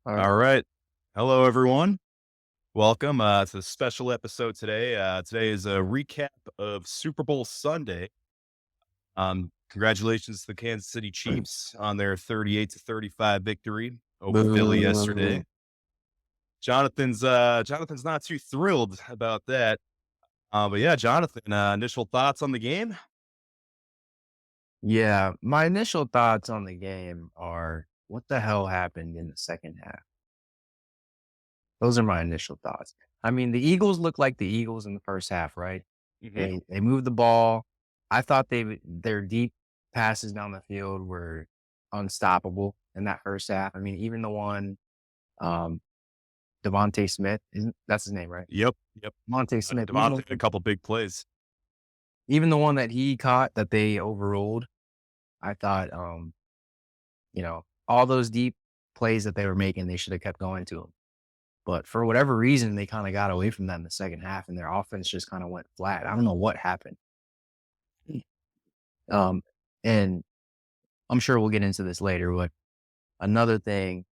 All right. All right. Hello, everyone. Welcome to a special episode today. Today is a recap of Super Bowl Sunday. Congratulations to the Kansas City Chiefs on their 38-35 victory over Philly Boo. yesterday. Jonathan's not too thrilled about that. But yeah, Jonathan, initial thoughts on the game? Yeah, my initial thoughts on the game are what the hell happened in the second half? Those are my initial thoughts. I mean, the Eagles look like the Eagles in the first half, right? Hmm. They moved the ball. I thought their deep passes down the field were unstoppable in that first half. I mean, even the one um Devontae Smith, isn't that's his name, right? Yep, yep. Devontae Smith, Devontae had a couple big plays. even the one that he caught that they overruled, I thought all those deep plays that they were making, they should have kept going to them. But for whatever reason, they kind of got away from that in the second half, and their offense just kind of went flat. I don't know what happened. Um, and I'm sure we'll get into this later, but another thing,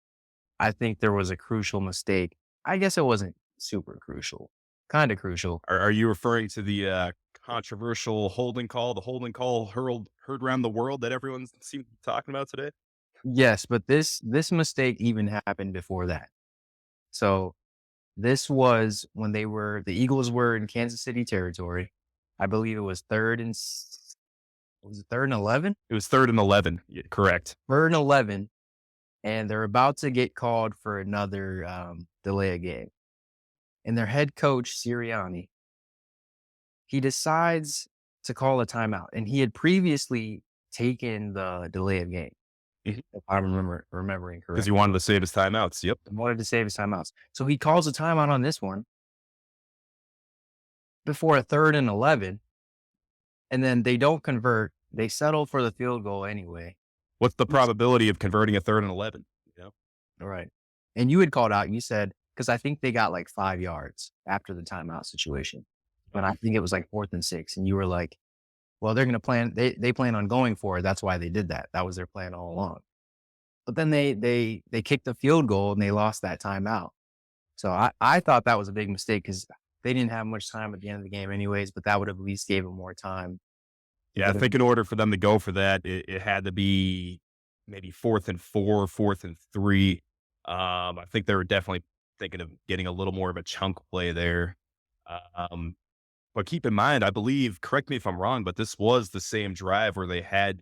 I think there was a crucial mistake. I guess it wasn't super crucial, kind of crucial. Are you referring to the controversial holding call, the holding call heard around the world that everyone seems to be talking about today? Yes, but this mistake even happened before that. So this was when the Eagles were in Kansas City territory. I believe it was was it 3rd and 11? It was 3rd and 11. Yeah, correct. 3rd and 11, and they're about to get called for another, delay of game. And their head coach, Sirianni, he decides to call a timeout, and he had previously taken the delay of game, if I'm remembering Because he correctly. wanted to save his timeouts. Yep. He wanted to save his timeouts. So he calls a timeout on this one before a 3rd and 11, and then they don't convert. They settle for the field goal anyway. What's the You s probability of converting a 3rd and 11? You know? Right. And you had called out, you said, because I think they got like 5 yards after the timeout situation, but I think it was like 4th and 6, and you were like, "Well, they're gonna they plan on going for it, that's why they did that. That was their plan all along." But then they kicked the field goal and they lost that timeout. So I thought that was a big mistake because they didn't have much time at the end of the game anyways, but that would have at least gave them more time to Yeah, I get it. think in order for them to go for that, it had to be maybe 4th and 4, 4th and 3. I think they were definitely thinking of getting a little more of a chunk play there. Um, but keep in mind, I believe, correct me if I'm wrong, but this was the same drive where they had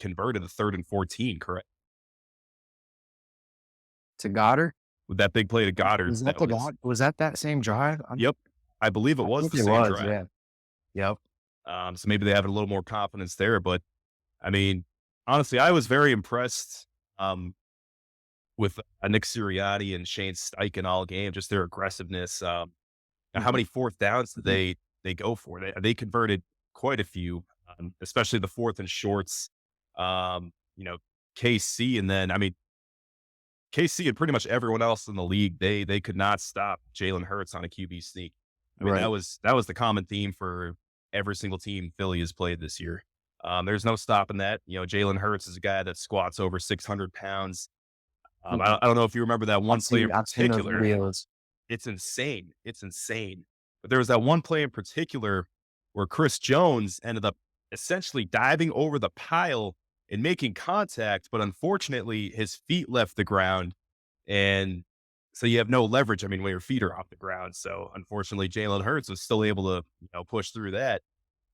converted the 3rd and 14, correct? To Goddard? With that big play to Goddard, that was Was that same drive? yep, I believe it I was think the it same was, drive. yeah. Yep. So maybe they have a little more confidence there. But I mean, honestly, I was very impressed with Nick Sirianni and Shane Steichen all game, just their aggressiveness. How Mhm. many fourth downs did they go for? They converted quite a few, especially the 4th and shorts. You know, KC, and then I mean KC and pretty much everyone else in the league, they could not stop Jalen Hurts on a QB sneak. I mean, Right. that was the common theme for every single team Philly has played this year. There's no stopping that. You know, Jalen Hurts is a guy that squats over 600 pounds. Mhm. I don't know if you remember that one play in I've seen those particular. videos. It's insane. It's insane. But there was that one play in particular where Chris Jones ended up essentially diving over the pile and making contact, but unfortunately his feet left the ground, and so you have no leverage. I mean, when your feet are off the ground. So unfortunately, Jalen Hurts was still able to, push through that.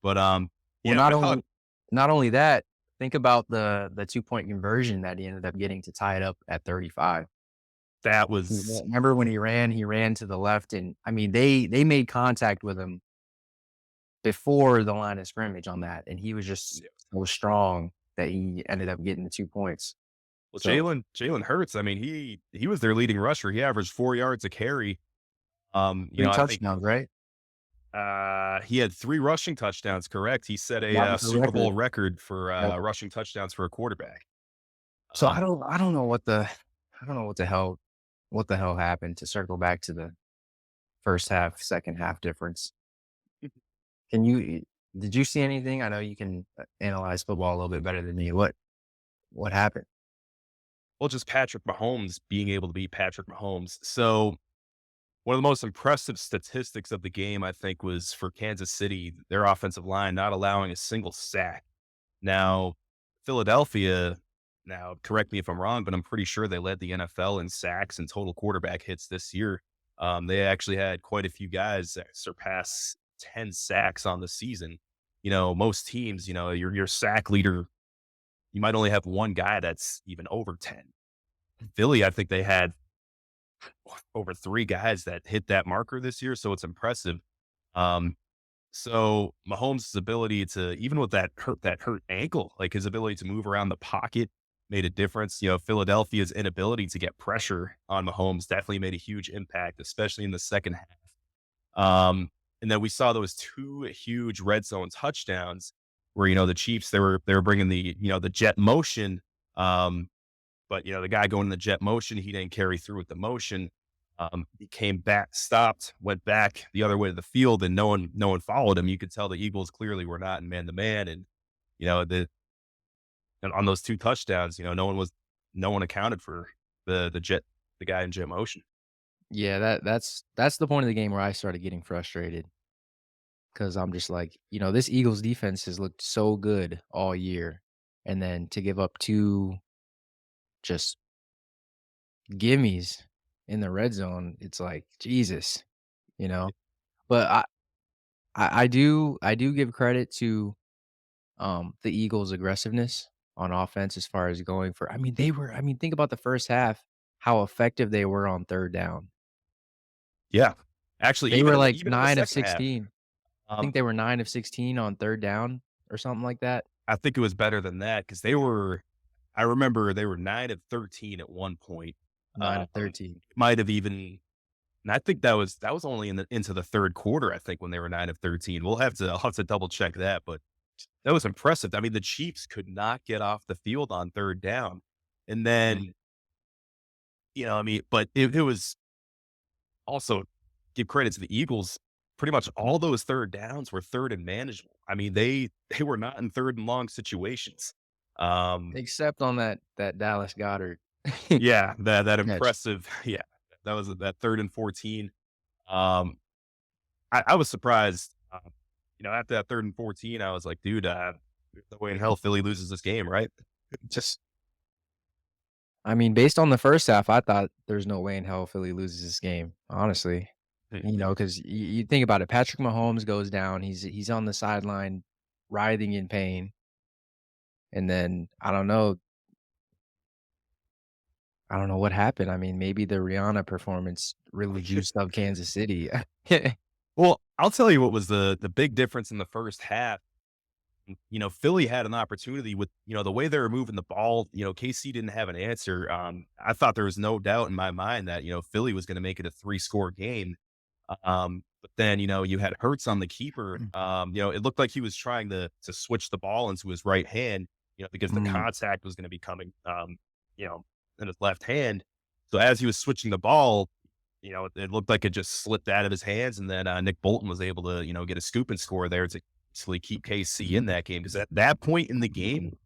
But Well, yeah, I thought not only that, think about the two-point conversion that he ended up getting to tie it up at 35. that was Remember when he ran to the left, and I mean, they made contact with him before the line of scrimmage on that, and he was just so strong that he ended up getting the 2 points. well, So, Jalen Hurts. I mean, he was their leading rusher. He averaged 4 yards a carry. 3 I think touchdowns, right? he had 3 rushing touchdowns. Correct. He set a That was the Super record. Bowl record for Yep. rushing touchdowns for a quarterback. So Um, I don't know I don't know what the hell happened to circle back to the first half, second half difference. Can you did you see anything? I know you can analyze football a little bit better than me. What happened? Well, just Patrick Mahomes being able to be Patrick Mahomes. So one of the most impressive statistics of the game, I think, was for Kansas City, their offensive line not allowing a single sack. Now, Philadelphia, now correct me if I'm wrong, but I'm pretty sure they led the NFL in sacks and total quarterback hits this year. They actually had quite a few guys that surpass 10 sacks on the season. Most teams, your sack leader, you might only have one guy that's even over 10. Philly, I think they had over three guys that hit that marker this year, so it's impressive. Um, so Mahomes' ability to, even with that hurt ankle, like his ability to move around the pocket made a difference. Philadelphia's inability to get pressure on Mahomes definitely made a huge impact, especially in the second half. And then we saw those two huge red zone touchdowns where, the Chiefs, they were bringing the jet motion. But the guy going in the jet motion, he didn't carry through with the motion. He came back, stopped, went back the other way to the field, and no one followed him. You could tell the Eagles clearly were not in man to man, and you know the and on those two touchdowns, no one accounted for the guy in jet motion. Yeah, that's the point of the game where I started getting frustrated because I'm just like, this Eagles defense has looked so good all year, and then to give up 2 just gimmies in the red zone, it's like, Jesus, you know? But I do give credit to, the Eagles' aggressiveness on offense as far as going for think about the first half, how effective they were on 3rd down. Yeah, actually, They even were in the like even in the 9 of second half, 16. I um, think they were 9 of 16 on 3rd down or something like that. I think it was better than that because they were. I remember they were 9 of 13 at one point. 9 of 13. Might have even And I think that was only into the third quarter, I think, when they were 9 of 13. I'll have to double check that, but that was impressive. I mean, the Chiefs could not get off the field on third down. And Mm. then, I mean, but it was also give credit to the Eagles. Pretty much all those third downs were third and manageable. I mean, they were not in third and long situations. Um, Except on that Dallas Goedert yeah, that catch. impressive. Yeah, that was that third and 14. Um, I was surprised. After that 3rd and 14, I was like, dude, there's no way in hell Philly loses this game, right? Just I mean, based on the first half, I thought there's no way in hell Philly loses this game, honestly. Because you think about it, Patrick Mahomes goes down, he's on the sideline writhing in pain, and then I don't know what happened. I mean, maybe the Rihanna performance really juiced up Kansas City. well, I'll tell you what was the big difference in the first half. Philly had an opportunity with, the way they were moving the ball. KC didn't have an answer. I thought there was no doubt in my mind that, Philly was going to make it a 3-score game. But then, you had Hurts on the keeper. It looked like he was trying to switch the ball into his right hand, because the Mm. contact was going to be coming, you know, in his left hand. So as he was switching the ball, it looked like it just slipped out of his hands. And then Nick Bolton was able to, get a scoop and score there to actually keep KC in that game. Because at that point in the game,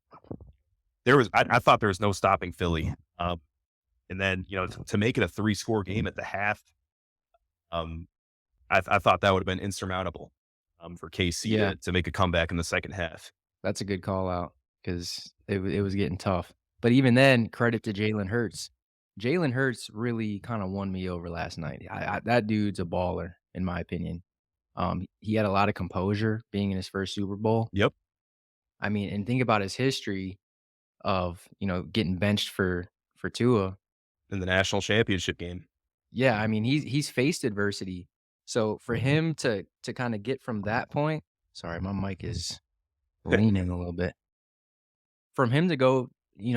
I thought there was no stopping Philly. And then, to make it a 3-score game at the half, um, I thought that would have been insurmountable, for KC Yeah, to make a comeback in the second half. that's a good call out 'cause it was getting tough. But even then, credit to Jalen Hurts. Jalen Hurts really kinda won me over last night. That dude's a baller, in my opinion. He had a lot of composure being in his first Super Bowl. Yep, I mean, and think about his history of, getting benched for Tua. in the national championship game. Yeah, I mean, he's faced adversity. So for him to kinda get from that point. Sorry, my mic is leaning a little bit. From him to go,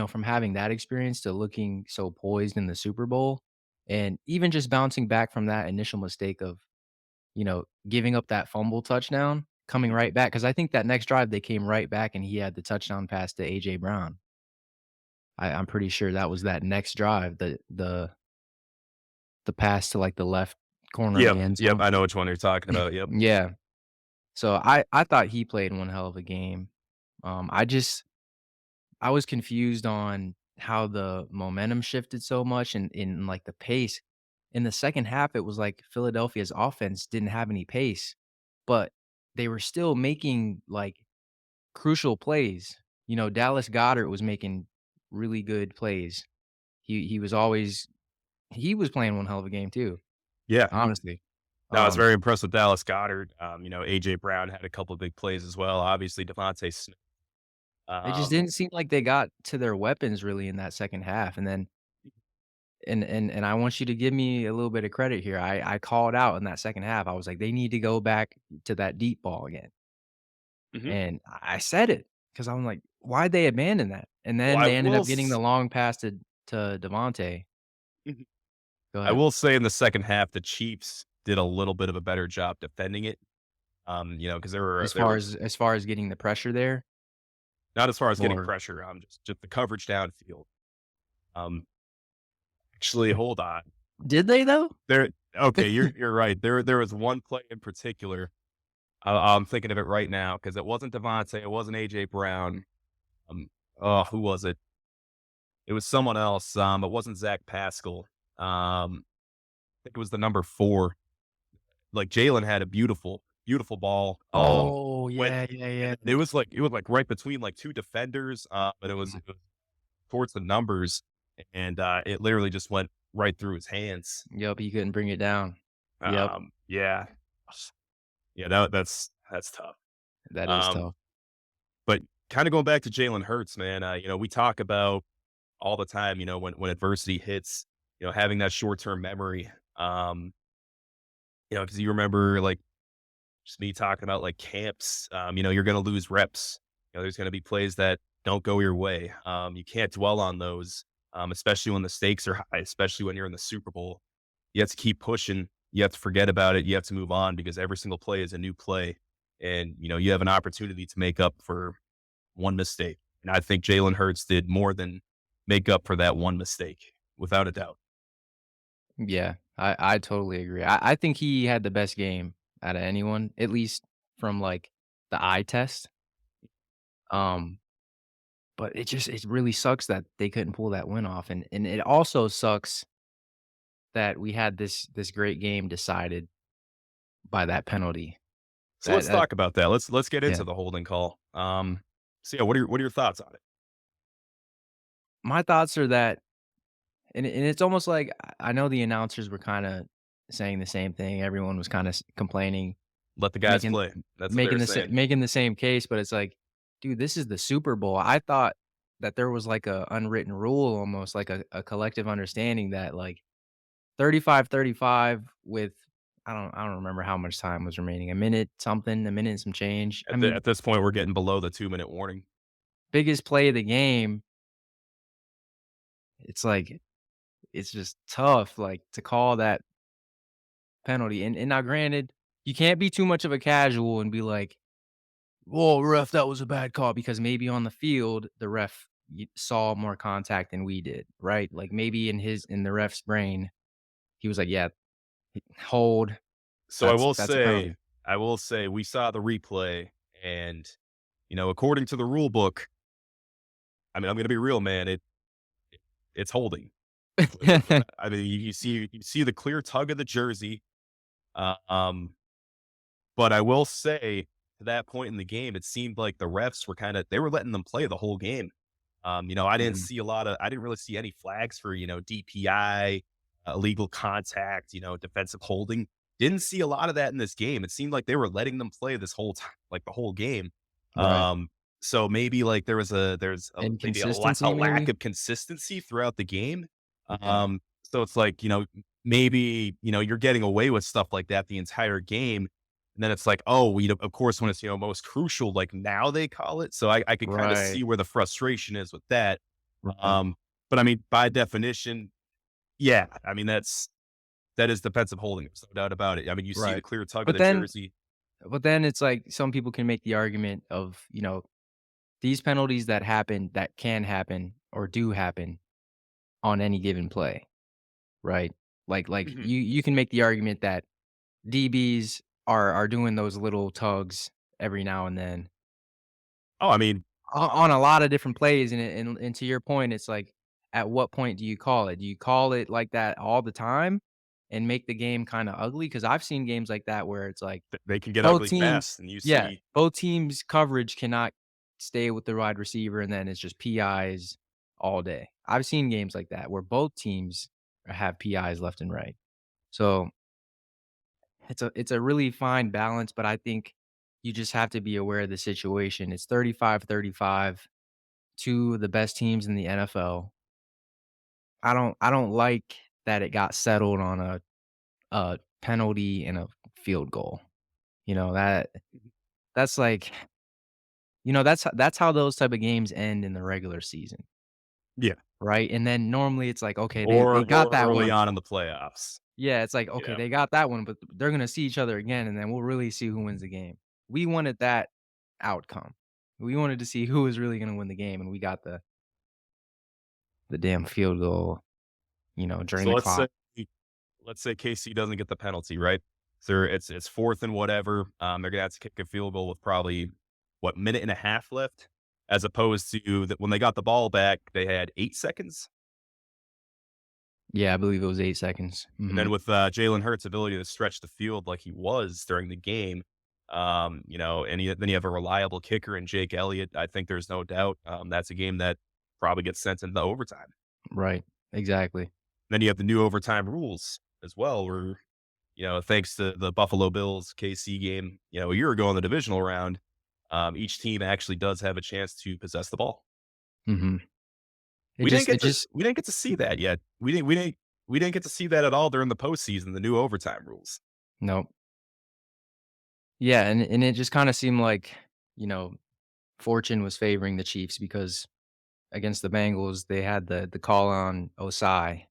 from having that experience to looking so poised in the Super Bowl, and even just bouncing back from that initial mistake of, giving up that fumble touchdown, coming right back. Because I think that next drive, they came right back and he had the touchdown pass to A.J. Brown. I'm pretty sure that was that next drive, the pass to, like, the left corner of the Yep, end yep, zone. I know which one you're talking about, yep. Yeah. So I thought he played one hell of a game. I was confused on how the momentum shifted so much and in like the pace. In the second half, it was like Philadelphia's offense didn't have any pace, but they were still making like crucial plays. You know, Dallas Goddard was making really good plays. He was always he was playing one hell of a game too, Yeah. honestly. No, I was Um, very impressed with Dallas Goddard. AJ Brown had a couple of big plays as well. Obviously, Devontae Smith. it just Um, didn't seem like they got to their weapons really in that second half, and then and I want you to give me a little bit of credit here. I called out in that second half. I was like, "They need to go back to that deep ball again." mhm. And I said it because 'cause I'm like, "Why'd they abandon that?" And Well, then they ended up getting the long pass to Devontae. mhm. Go I ahead. will say in the second half, the Chiefs did a little bit of a better job defending it. Because As far as getting the pressure there, not as far as getting or pressure, just the coverage downfield. Um, Actually, hold on. did they though? There okay, you're right. There was one play in particular. I'm thinking of it right now because it wasn't Devontae, it wasn't AJ Brown. Um, who was it? It was someone else. It wasn't Zach Pascal. I think it was the number 4. Like Jalen had a beautiful, beautiful ball. Oh, Went yeah, yeah, and yeah. it was like right between like 2 defenders, but it was towards the numbers, and it literally just went right through his hands. Yep, he couldn't bring it down. Yep, Yeah. Yeah, that's tough. that is Um, tough. but kinda going back to Jalen Hurts, man, we talk about all the time, when adversity hits, having that short-term memory, because you remember, like, just me talking about, like, camps, you're gonna lose reps. There's gonna be plays that don't go your way. You can't dwell on those, especially when the stakes are high, especially when you're in the Super Bowl. You have to keep pushing. You have to forget about it. You have to move on because every single play is a new play. And, you have an opportunity to make up for one mistake. And I think Jalen Hurts did more than make up for that one mistake, without a doubt. Yeah, I totally agree. I think he had the best game out of anyone, at least from, like, the eye test. Um, but it really sucks that they couldn't pull that win off, and it also sucks that we had this great game decided by that penalty. So let's That talk about that. Let's get yeah. into the holding call. So yeah, what are your thoughts on it? My thoughts are that and it's almost like I know the announcers were kinda saying the same thing, everyone was kinda complaining, Let the guys making play. That's what they're saying. making the same case, but it's like, dude, this is the Super Bowl. I thought that there was like a unwritten rule almost, like a collective understanding that, like, 35-35 with I don't remember how much time was remaining, a minute something, a minute and some change. I mean, At this point, we're getting below the 2-minute warning. biggest play of the game, it's like it's just tough, like, to call that penalty, and now granted, you can't be too much of a casual and be like, "Whoa, ref, that was a bad call," because maybe on the field, the ref saw more contact than we did, right? Like, maybe in the ref's brain, he was like, "Yeah, hold, So that's a penalty." I will say we saw the replay and, according to the rule book, I mean, I'm gonna be real, man, it's holding. I mean, you see the clear tug of the jersey, uh, um, but I will say to that point in the game, it seemed like the refs were they were letting them play the whole game. Mhm. I didn't really see any flags for, DPI, illegal contact, defensive holding. Didn't see a lot of that in this game. It seemed like they were letting them play this whole time, like the whole game. Right. So maybe like maybe a Inconsistency, lack maybe? of consistency throughout the game. Yeah. So it's like, maybe, you're getting away with stuff like that the entire game. And then it's like, oh, of course, when it's, most crucial, like now they call it. So I could kind of Right. see where the frustration is with that. Right. Um, but I mean, by definition, yeah, I mean, that is defensive holding. There's no doubt about it. I mean, you see the Right. clear tug of But the then jersey. but then it's like some people can make the argument of, these penalties that happen that can happen or do happen on any given play, right? Like Mhm. you can make the argument that DBs are doing those little tugs every now and then Oh, I mean, on a lot of different plays, and to your point, it's like at what point do you call it? Do you call it like that all the time and make the game kinda ugly? Because 'Cause I've seen games like that where it's like They can get both ugly teams fast, and you yeah, see both teams' coverage cannot stay with the wide receiver, and then it's just PIs all day. I've seen games like that where both teams have PIs left and right. So, it's a really fine balance, but I think you just have to be aware of the situation. It's 35-35, 2 of the best teams in the NFL. I don't like that it got settled on a penalty and a field goal. You know, that's like that's how those type of games end in the regular season, yeah, right? And then normally it's like, okay, they got or that early one. on in the playoffs. Yeah, it's like, okay, Yeah. they got that one, but they're gonna see each other again, and then we'll really see who wins the game. We wanted that outcome. We wanted to see who was really gonna win the game, and we got the damn field goal, during So the let's say clock. KC doesn't get the penalty, right? So it's fourth and whatever. They're gonna have to kick a field goal with probably what minute and a half left, as opposed to that when they got the ball back, they had 8 seconds. Yeah, I believe it was 8 seconds. And then Mhm. with Jalen Hurts' ability to stretch the field like he was during the game, then you have a reliable kicker in Jake Elliott. I think there's no doubt that's a game that probably gets sent into overtime. Right. Exactly. Then you have the new overtime rules as well, where thanks to the Buffalo Bills KC game, a year ago in the divisional round, each team actually does have a chance to possess the ball. Mhm. It We didn't just get it to just we didn't get to see that yet. We didn't get to see that at all during the postseason, the new overtime rules. Nope. Yeah, and it just kinda seemed like, you know, fortune was favoring the Chiefs because against the Bengals, they had the call on Osai.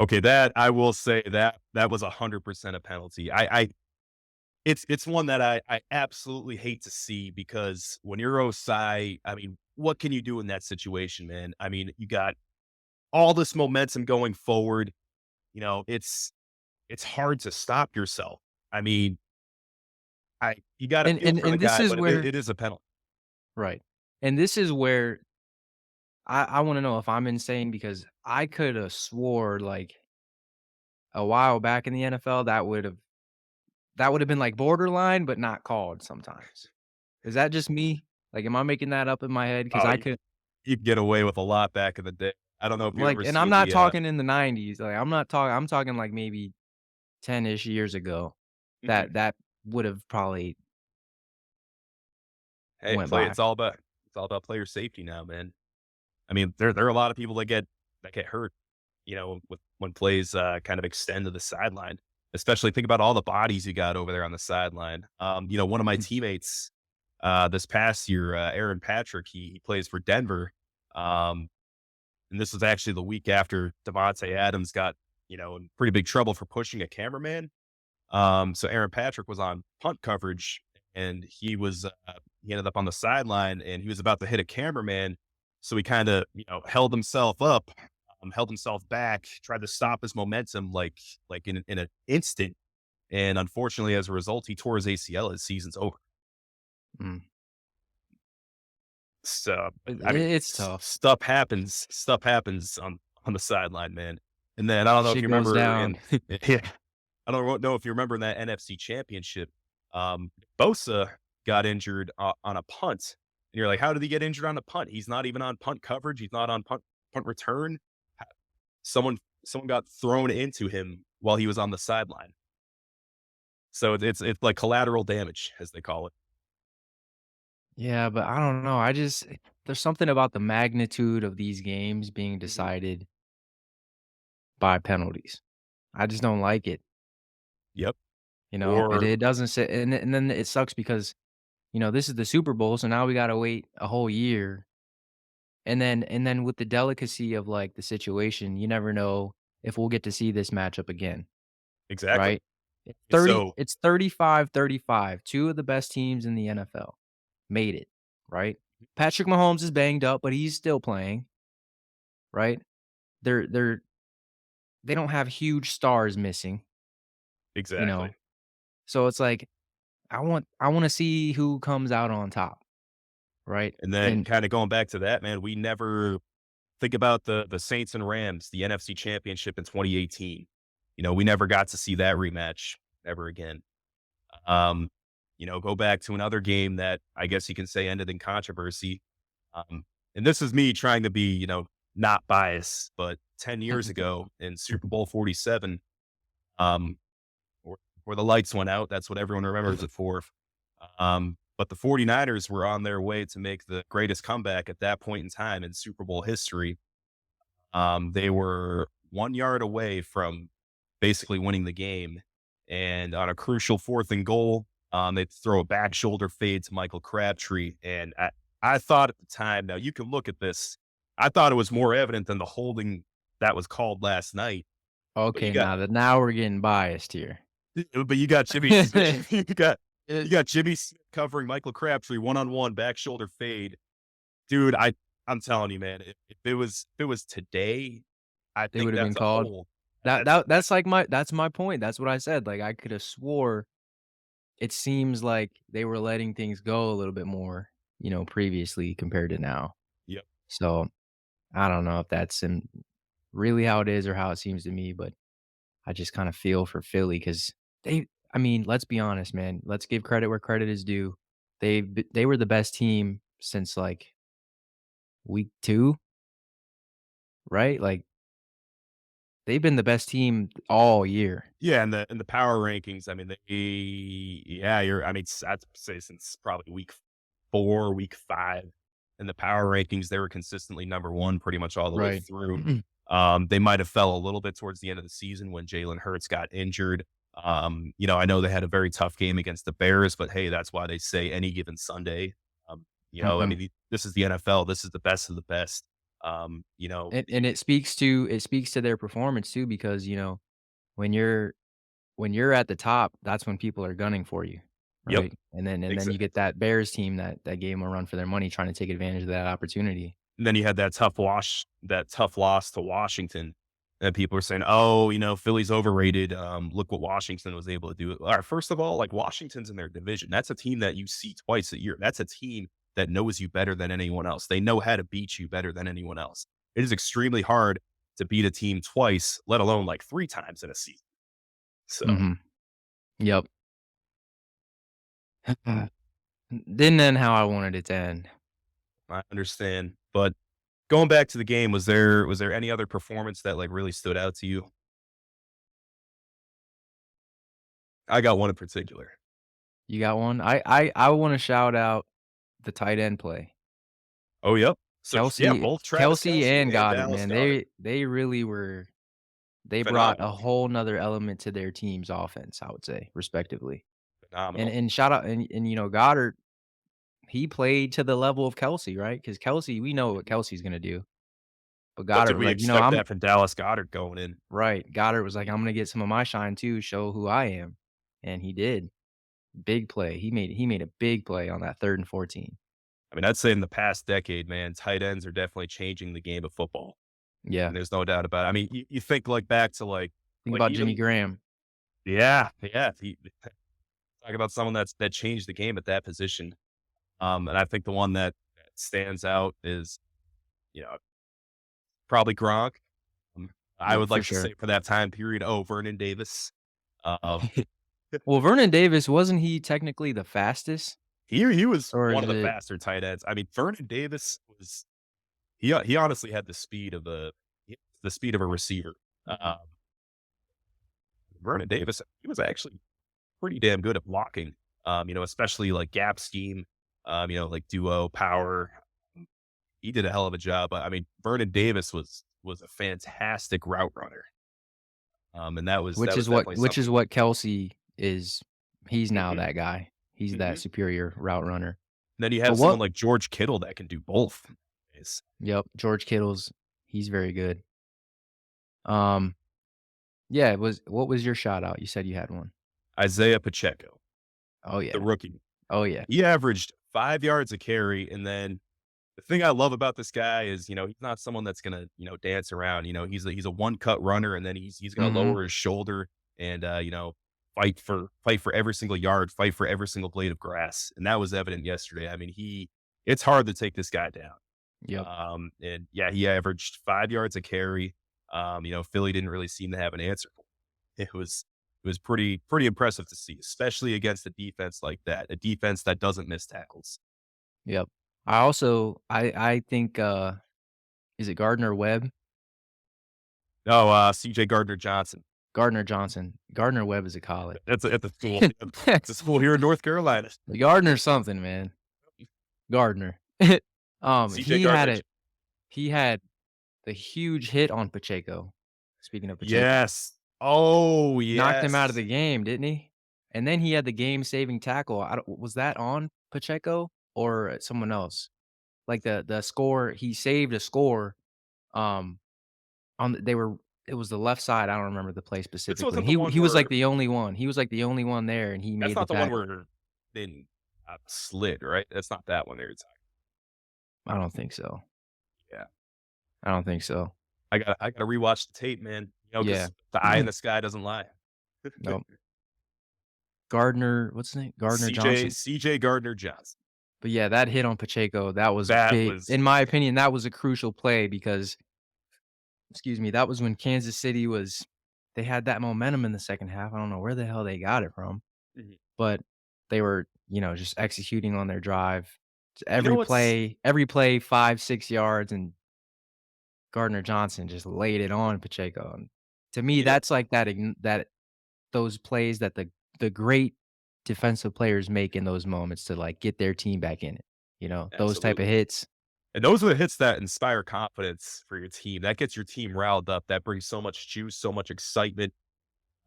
Okay, that I will say that was 100% a penalty. It's one that I absolutely hate to see because when you're Osai, I mean, what can you do in that situation, man? I mean, you got all this momentum going forward. It's hard to stop yourself. I mean, I you got to And feel and for the and this guy, is but it, where it is a penalty. right. And this is where I wanna know if I'm insane because I coulda swore, like, a while back in the NFL, that would've been, like, borderline, but not called sometimes. Is that just me? Like, am I making that up in my head? Because Oh, I you, could you could get away with a lot back in the day. I don't know if you like ever and I'm seen not the. talking in the '90s, like, I'm talking, like, maybe 10-ish years ago Mhm. that would've probably Hey, went by. it's all about player safety now, man. I mean, there are a lot of people that get hurt, with when plays kind of extend to the sideline. Especially think about all the bodies you got over there on the sideline. One of my teammates this past year, Aaron Patrick, he plays for Denver. Um, and this was actually the week after Devontae Adams got, in pretty big trouble for pushing a cameraman. So Aaron Patrick was on punt coverage and he ended up on the sideline and he was about to hit a cameraman. So he kind of, held himself up, held himself back, tried to stop his momentum like in an instant. And unfortunately, as a result, he tore his ACL. His season's over. Mm. So I mean, It's tough. stuff happens on the sideline, man. And then I don't know if Shit you goes remember down. in yeah, I don't know if you remember in that NFC championship, Bosa got injured on a punt. And you're like, how did he get injured on a punt? He's not even on punt coverage. He's not on punt return. Ha- someone got thrown into him while he was on the sideline. So it's like collateral damage, as they call it. Yeah, but I don't know, there's something about the magnitude of these games being Mhm. decided by penalties. I just don't like it, Yep. It Or it doesn't say and then it sucks because, this is the Super Bowl, so now we gotta wait a whole year, and then with the delicacy of, like, the situation, you never know if we'll get to see this matchup again, exactly. right? So It's 35-35, 2 of the best teams in the NFL made it, right? Patrick Mahomes is banged up, but he's still playing, right? They're they don't have huge stars missing, you exactly. know? So it's like, I wanna see who comes out on top, right? And then And kinda going back to that, man, we never Think about the Saints and Rams, the NFC Championship in 2018. We never got to see that rematch ever again. Um, go back to another game that I guess you can say ended in controversy. And this is me trying to be, not biased, but 10 years ago in Super Bowl 47, um, where, where the lights went out, that's what everyone remembers it for. But the 49ers were on their way to make the greatest comeback at that point in time in Super Bowl history. They were 1 yard away from basically winning the game. And on a crucial 4th and goal, they throw a back shoulder fade to Michael Crabtree. And I thought at the time, now you can look at this, I thought it was more evident than the holding that was called last night. But you Okay, got, now we're getting biased here. but you got Jimmy Smith, you got Jimmy Smith covering Michael Crabtree 1-on-1 back shoulder fade. Dude, I'm telling you, man, if it was today, I It think would have been that's a called. hole. That's my point. That's what I said. Like, I could have swore it seems like they were letting things go a little bit more, previously compared to now. Yep. So, I don't know if that's really how it is or how it seems to me, but I just kind of feel for Philly because I mean, let's be honest, man. Let's give credit where credit is due. They were the best team since like week 2, right? Like they've been the best team all year. Yeah, and the power rankings, I mean, yeah, I mean, I'd say since probably week 4, week 5, in the power rankings, they were consistently number 1 pretty much all the way Right. through. They might have fell a little bit towards the end of the season when Jalen Hurts got injured. I know they had a very tough game against the Bears, but hey, that's why they say any given Sunday. I Mhm. mean, this is the NFL. This is the best of the best. And it speaks to their performance too because, when you're at the top, that's when people are gunning for you, Yep, right? And then you exactly. get that Bears team that gave 'em a run for their money trying to take advantage of that opportunity. And then you had that tough loss to Washington. And people were saying, "Oh, Philly's overrated. Look what Washington was able to do." All right, first of all, like Washington's in their division. That's a team that you see twice a year. That's a team that knows you better than anyone else. They know how to beat you better than anyone else. It is extremely hard to beat a team twice, let alone like 3 times in a season. So Mhm. Yep. Didn't end how I wanted it to end. I understand. But going back to the game, was there any other performance that like really stood out to you? I got one in particular. You got one? I wanna shout out the tight end play. Oh, yep. So, yeah, Kelsey both Travis Kelsey Kelce and and Goddard, Dallas man, Goedert, they really were they brought a phenomenal, whole 'nother element to their team's offense, I would say, respectively. And phenomenal. and shout out and, Goddard, he played to the level of Kelsey, right? Because Kelsey, we know what Mhm. Kelsey's gonna do. But What Goddard did was we like, expect I'm that from Dallas Goedert going in? right. Goddard was like, "I'm gonna get some of my shine too, show who I am." And he did. Big play. He made a big play on that 3rd and 14. I mean, I'd say in the past decade, man, tight ends are definitely changing the game of football, Yeah. and there's no doubt about it. I mean, you think, like, back to, Think like, about Jimmy even Graham. yeah, yeah, talk about someone that changed the game at that position. And I think the one that stands out is, you know, probably Gronk. I Yeah, would for like to sure. say for that time period, oh, Vernon Davis. Um Well, Vernon Davis, wasn't he technically the fastest? He was Or one is of the it faster tight ends. I mean, Vernon Davis was he honestly had the speed of a receiver. Um, Vernon Davis, he was actually pretty damn good at blocking. Especially like gap scheme, like duo power. He did a hell of a job. I mean, Vernon Davis was a fantastic route runner. And that which was is what definitely which is something. what Kelsey is. He's now Hmm. that guy. He's that Hmm. superior route runner. Then you But have someone what like George Kittle that can do both. Is Yep, George Kittle's he's very good. Um, yeah, what was your shout out? You said you had one. Isaiah Pacheco, Oh, the yeah. rookie. Oh, yeah. He averaged 5 yards a carry. And then the thing I love about this guy is, he's not someone that's gonna, dance around. He's a one cut runner, and then he's gonna Mhm. lower his shoulder and fight for every single yard, fight for every single blade of grass. And that was evident yesterday. I mean, it's hard to take this guy down. Yep. And yeah, he averaged 5 yards a carry. Philly didn't really seem to have an answer for him. It was pretty impressive to see, especially against a defense like that, a defense that doesn't miss tackles. Yep. I think is it Gardner Webb? No, CJ Gardner Johnson. Gardner Johnson. Gardner Webb is a college. That's at the school. It's a school here in North Carolina. Gardner something, man. Gardner. CJ Gardner. He had the huge hit on Pacheco. Speaking of Pacheco, Yes. Oh, knocked him out of yes. the game, didn't he? And then he had the game-saving tackle. I don't was that on Pacheco or someone else? Like the score, he saved a score, um, on the they were it was the left side, I don't remember the play This specifically, and wasn't the one he was like where the only one. He was like the only one there, and he that's made the not the one tackle. where they slid, right? That's not that one there. I don't think so. Yeah. I don't think so. I gotta rewatch the tape, man. Yeah. Because the eye in the sky doesn't lie. Nope. Gardner what's his name? Gardner CJ Johnson. CJ Gardner Johnson. But yeah, that hit on Pacheco, that was That big. was In my opinion, that was a crucial play because, excuse me, that was when Kansas City was they had that momentum in the second half. I don't know where the hell they got it from, Mhm. but they were, just executing on their drive. You know what's Every play 5, 6 yards, and Gardner Johnson just laid it on Pacheco. And to me, you know that's like that those plays that the great defensive players make in those moments to, like, get their team back in it, those type of absolutely. hits. And those are the hits that inspire confidence for your team. That gets your team riled up. That brings so much juice, so much excitement.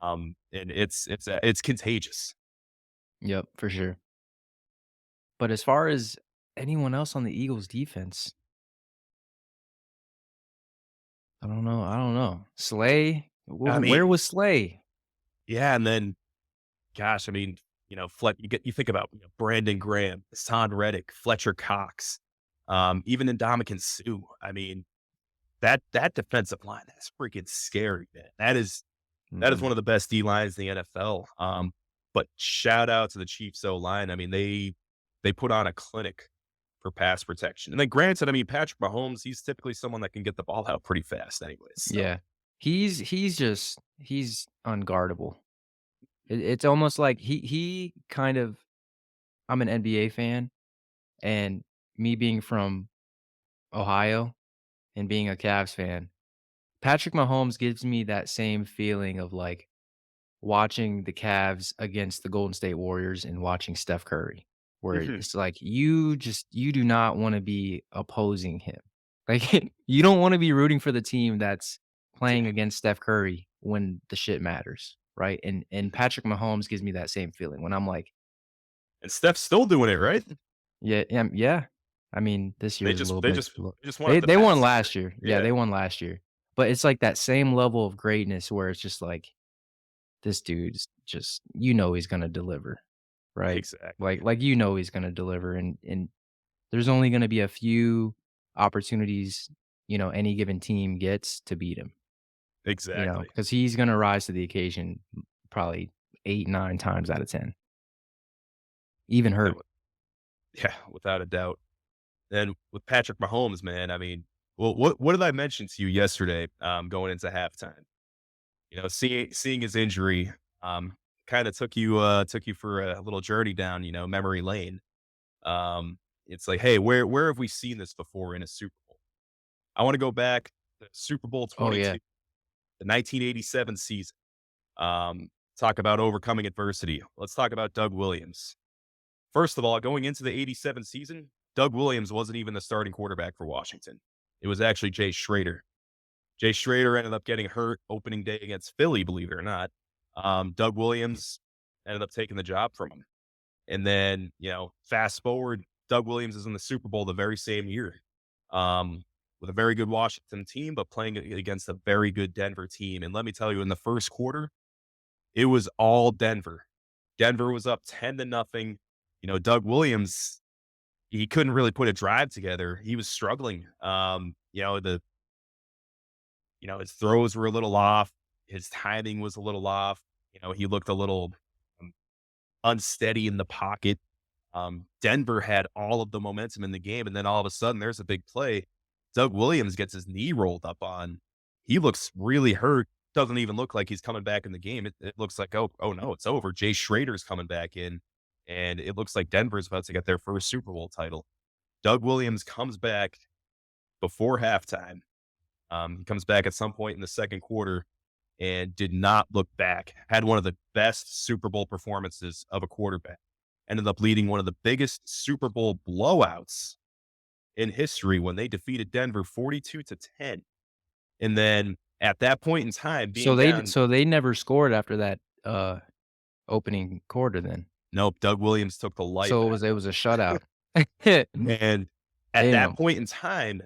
And it's contagious. Yep, for sure. But as far as anyone else on the Eagles defense, I don't know. Slay? I Where mean, was Slay? yeah, and then gosh, I mean, you think about Brandon Graham, Hassan Reddick, Fletcher Cox, even Ndamukong Suh. I mean, that defensive line, that's freaking scary, man. That is Mhm. one of the best D lines in the NFL. But shout out to the Chiefs O line. I mean, they put on a clinic for pass protection. And then granted, I mean, Patrick Mahomes, he's typically someone that can get the ball out pretty fast anyways. So Yeah. He's unguardable. It's almost like he kind of I'm an NBA fan, and me being from Ohio and being a Cavs fan, Patrick Mahomes gives me that same feeling of, like, watching the Cavs against the Golden State Warriors and watching Steph Curry, where mhm, it's like you do not wanna be opposing him. Like, you don't wanna be rooting for the team that's yeah. playing against Steph Curry when the shit matters, right? And Mhm. Patrick Mahomes gives me that same feeling when I'm like, And Steph's still doing it, right? "Yeah, yeah." I mean, this year They is a just little they bit just slow. they just won it the They won past year. last year. Yeah, Yeah, they won last year. But it's like that same level of greatness where it's just like, this dude's just he's gonna deliver, right? exactly. He's gonna deliver, and there's only gonna be a few opportunities, any given team gets to beat him, Exactly. because he's gonna rise to the occasion probably 8, 9 times out of 10, even Yeah, hurt. yeah, without a doubt. And with Patrick Mahomes, man, I mean, well, what did I mention to you yesterday, going into halftime? Seeing his injury, kind of took you for a little journey down, memory lane. It's like, hey, where have we seen this before in a Super Bowl? I want to go back to Super Bowl Oh, yeah. 22, the 1987 season. Um, talk about overcoming adversity. Let's talk about Doug Williams. First of all, going into the 87 season, Doug Williams wasn't even the starting quarterback for Washington. It was actually Jay Schrader. Jay Schrader ended up getting hurt opening day against Philly, believe it or not. Doug Williams ended up taking the job from him. And then, fast forward, Doug Williams is in the Super Bowl the very same year, with a very good Washington team, but playing against a very good Denver team. And let me tell you, in the first quarter, it was all Denver. Denver was up 10 to nothing. Doug Williams, he couldn't really put a drive together. He was struggling. His throws were a little off. His timing was a little off. He looked a little um, unsteady in the pocket. Denver had all of the momentum in the game, and then all of a sudden there's a big play. Doug Williams gets his knee rolled up on. He looks really hurt. Doesn't even look like he's coming back in the game. It looks like, oh no, it's over. Jay Schrader's coming back in, and it looks like Denver's about to get their first Super Bowl title. Doug Williams comes back before halftime. He comes back at some point in the second quarter and did not look back. Had one of the best Super Bowl performances of a quarterback. Ended up leading one of the biggest Super Bowl blowouts in history when they defeated Denver 42-10. And then at that point in time, being down, So they never scored after that opening quarter then. nope, Doug Williams took the life So out. it was a shutout. And at that Damn. point in time,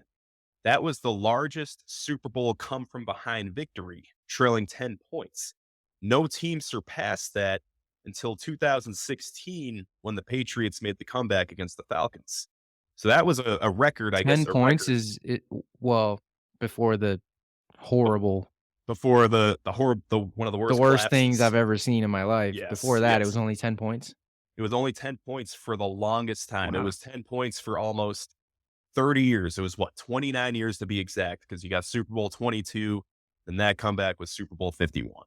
that was the largest Super Bowl come from behind victory, trailing 10 points. No team surpassed that until 2016 when the Patriots made the comeback against the Falcons. So that was a record, I guess, 10 a points record is it well, before the horrible before the one of the the worst worst things collapses. I've ever seen in my life. Yes, Before that, it yes. was only 10 points? It was only 10 points for the longest time. It Wow. was 10 points for almost 30 years. It was what, 29 years to be exact, because you got Super Bowl 22, and that comeback was Super Bowl 51.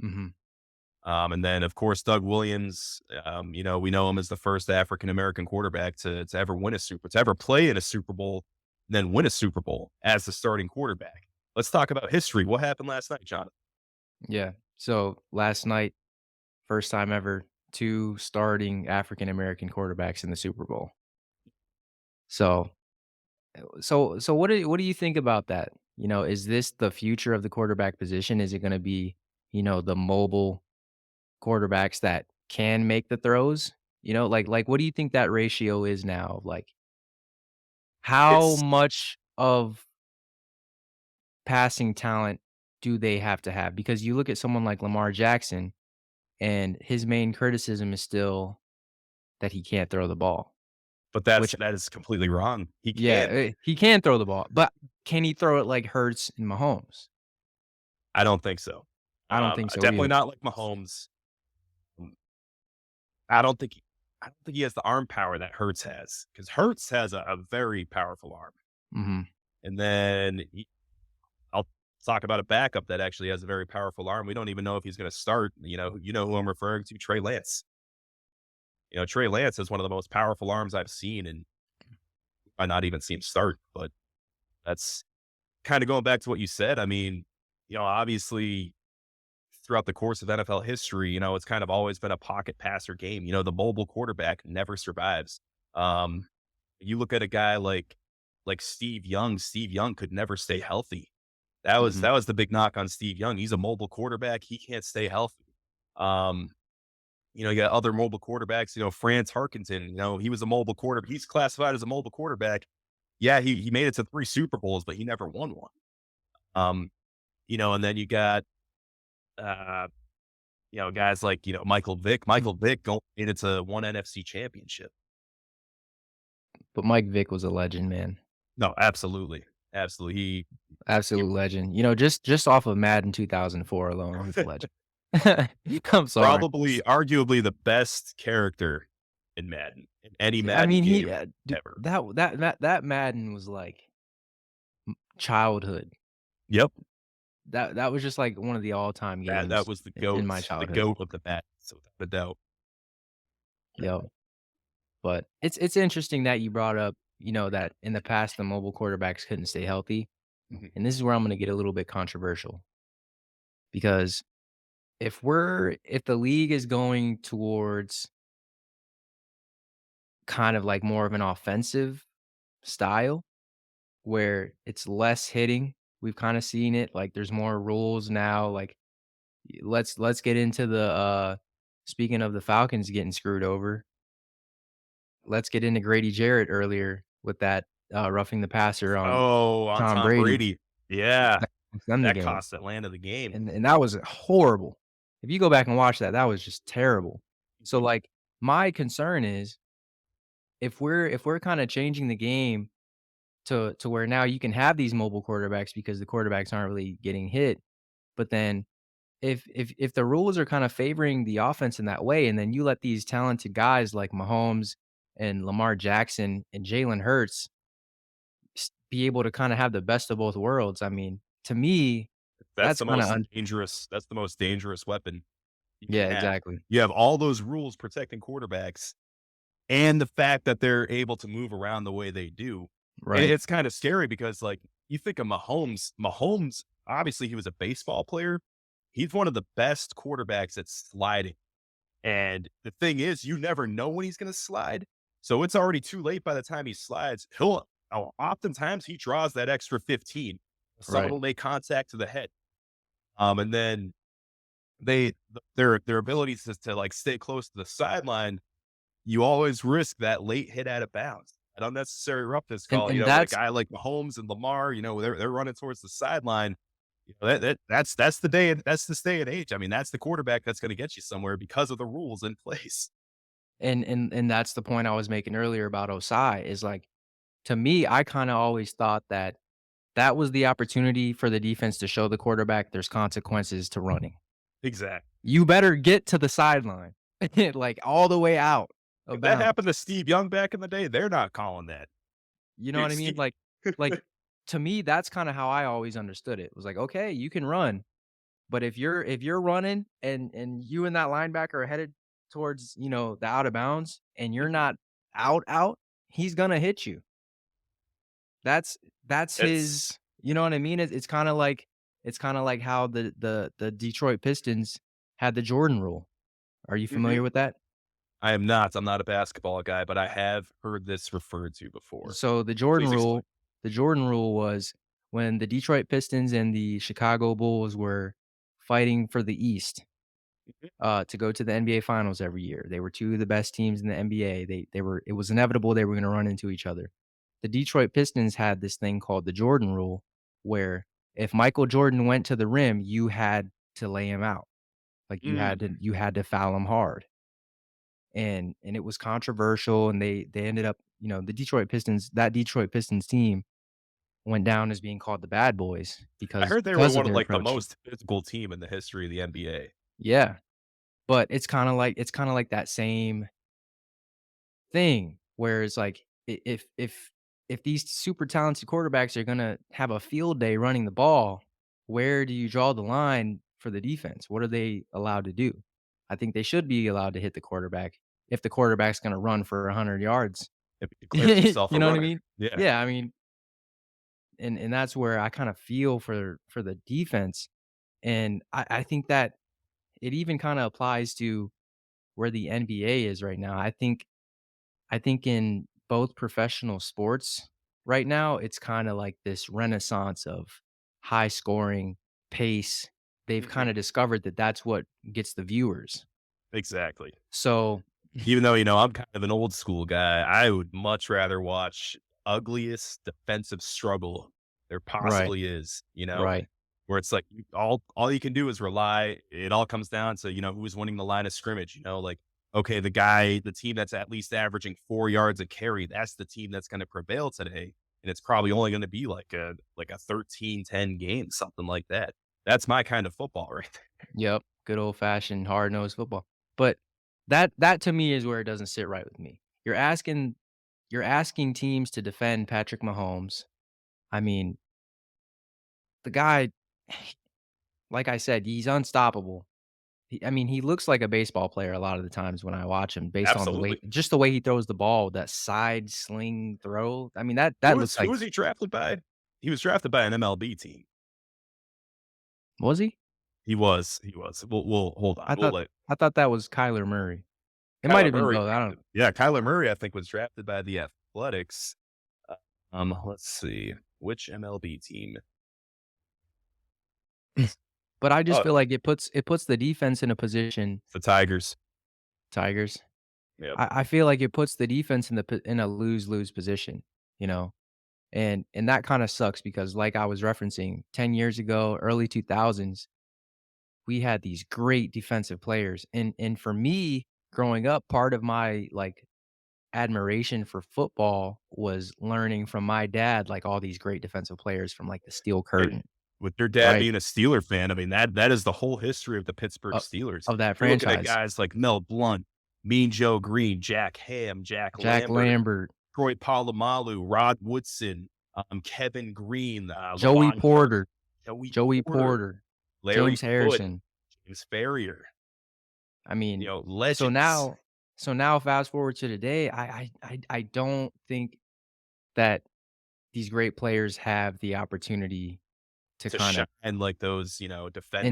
Mhm. And then, of course, Doug Williams, we know him as the first African American quarterback to ever to ever play in a Super Bowl, then win a Super Bowl as the starting quarterback. Let's talk about history. What happened last night, Jonathan? Yeah. So, last night, first time ever, 2 starting African American quarterbacks in the Super Bowl. So so what do you think about that? You know, is this the future of the quarterback position? Is it gonna be, the mobile quarterbacks that can make the throws? Like, what do you think that ratio is now? Like, how It's much of passing talent do they have to have? Because you look at someone like Lamar Jackson, and his main criticism is still that he can't throw the ball, but which that is completely wrong. He yeah, can. he can throw the ball, but can he throw it like Hurts and Mahomes? I don't think so. I don't think so Definitely either. not like Mahomes. Mm, I don't think I don't think he has the arm power that Hurts has, because Hurts has a very powerful arm. Mhm. And then I'll talk about a backup that actually has a very powerful arm. We don't even know if he's going to start. You know who I'm referring to, Trey Lance. Trey Lance has one of the most powerful arms I've seen, and I not even see him start. But that's kind of going back to what you said. I mean, obviously throughout the course of NFL history, it's kind of always been a pocket passer game. The mobile quarterback never survives. Um, you look at a guy like Steve Young. Steve Young could never stay healthy. Mhm. That was the big knock on Steve Young. He's a mobile quarterback. He can't stay healthy. Um, you got other mobile quarterbacks. Franz Harkington. He was a mobile quarterback. He's classified as a mobile quarterback. Yeah, he made it to 3 Super Bowls, but he never won one. Um, and then you got uh, guys like Michael Vick. Michael Vick made it to one NFC championship. But Mike Vick was a legend, man. No, absolutely, absolutely. He Absolute legend. Just off of Madden 2004 alone, he's a legend. I'm sorry. probably, arguably, the best character in Madden, in any I Madden mean, game dude, ever. that Madden was like childhood. Yep. That was just like one of the all-time That games was in my the childhood. goat of the Madden, so without a doubt. Yep. But it's interesting that you brought up, that in the past the mobile quarterbacks couldn't stay healthy. Mhm. And this is where I'm gonna get a little bit controversial. Because if the league is going towards kind of like more of an offensive style where it's less hitting, we've kind of seen it. Like there's more rules now. Like let's get into the speaking of the Falcons getting screwed over, let's get into Grady Jarrett earlier with that roughing the passer on Oh, on Tom Tom Brady. Brady. Yeah, That cost them the that game. cost Atlanta the game. And that was horrible. If you go back and watch that, that was just terrible. So, Mhm. like, my concern is if we're kinda changing the game to where now you can have these mobile quarterbacks because the quarterbacks aren't really getting hit, but then if the rules are kinda favoring the offense in that way, and then you let these talented guys like Mahomes and Lamar Jackson and Jalen Hurts be able to kind of have the best of both worlds. I mean, to me, That's that's the kind of most dangerous. That's the most dangerous weapon you can yeah, have. exactly. You have all those rules protecting quarterbacks, and the fact that they're able to move around the way they do. And Right, it's kind of scary because, like, you think of Mahomes. Mahomes, obviously, he was a baseball player. He's one of the best quarterbacks at sliding. And the thing is, you never know when he's going to slide. So it's already too late by the time he slides. Oftentimes he draws that extra 15. Someone right. will make contact to the head. And then their abilities to like stay close to the sideline, you always risk that late hit out of bounds. An unnecessary roughness And call, and with a that's guy like Mahomes and Lamar, they're running towards the sideline. That's this day and age. I mean, that's the quarterback that's going to get you somewhere because of the rules in place. and that's the point I was making earlier about Osai is like, to me, I kinda always thought that that was the opportunity for the defense to show the quarterback there's consequences to running. Exactly. You better get to the sideline, like, all the way out of If that bounds. happened to Steve Young back in the day, they're not calling that. You know Dude, what I mean? Steve Like, to me, that's kinda how I always understood it. It was like, "Okay, you can run, but if you're running and you and that linebacker are headed towards, the out of bounds and you're Mhm. not out, he's gonna hit you." That's that's It's his you know what I mean? It's kinda like how the Detroit Pistons had the Jordan rule. Are you Mhm. familiar with that? I am not. I'm not a basketball guy, but I have heard this referred to before. So Please explain. the Jordan rule was when the Detroit Pistons and the Chicago Bulls were fighting for the East, Mhm. to go to the NBA finals every year. They were 2 of the best teams in the NBA. They were it was inevitable they were gonna run into each other. The Detroit Pistons had this thing called the Jordan rule, where if Michael Jordan went to the rim, you had to lay him out. Like, Mm. you had to foul him hard. And it was controversial, and they ended up the Detroit Pistons team went down as being called the Bad Boys I heard they were because of one of, their like, the approach. most physical team in the history of the NBA. Yeah, but it's kinda like that same thing where it's like if these super talented quarterbacks are gonna have a field day running the ball, where do you draw the line for the defense? What are they allowed to do? I think they should be allowed to hit the quarterback if the quarterback's gonna run for 100 yards. If he declares You himself a know what I runner. mean? Yeah. Yeah, I mean, and that's where I kinda feel for the defense, and I think that it even kinda applies to where the NBA is right now. I think in both professional sports right now, it's kinda like this renaissance of high scoring, pace. They've Mhm. kinda discovered that that's what gets the viewers. Exactly. So Even though, I'm kind of an old school guy, I would much rather watch ugliest defensive struggle there right, possibly is, right. where it's like all you can do is rely. It all comes down to, who's winning the line of scrimmage, like, okay, the team that's at least averaging 4 yards a carry, that's the team that's going to prevail today. And it's probably only going to be like a 13-10 game, something like that. That's my kind of football right there. Yep, good old fashioned hard nosed football. But that to me is where it doesn't sit right with me. You're asking teams to defend Patrick Mahomes. I mean, the guy, like I said, he's unstoppable. I mean, he looks like a baseball player a lot of the times when I watch him based on Absolutely. the way he throws the ball, that side sling throw. I mean, that Who looks was who like was he drafted by? He was drafted by an MLB team. was he? He was. We'll hold on. I We'll thought let I thought that was Kyler Murray. It might Kyler have been Murray both, I drafted. don't Yeah, Kyler Murray, I think, was drafted by the Athletics. Uh, let's see. Which MLB team? but I just Oh, feel like it puts the defense in a position. the Tigers. Tigers. Yep. I feel like it puts the defense in a lose-lose position, you know? And that kinda sucks because like I was referencing, 10 years ago, early 2000s, we had these great defensive players, and for me, growing up, part of my, like, admiration for football was learning from my dad, like, all these great defensive players from, like, the Steel Hey, Curtain, with your dad right? being a Steeler fan, I mean, that is the whole history of the Pittsburgh Of Steelers. of that You're looking at franchise. guys like Mel Blount. Mean Joe Green, Jack Ham, Jack Jack Lambert, Lambert, Troy Polamalu, Rod Woodson, Kevin Green, Joey Levon Kirk, Porter, Joey Joey Porter, Porter, Larry James Foote, Harrison. James Farrior, I mean, so legends. now so now fast forward to today, I don't think that these great players have the opportunity to To kinda shine like those, and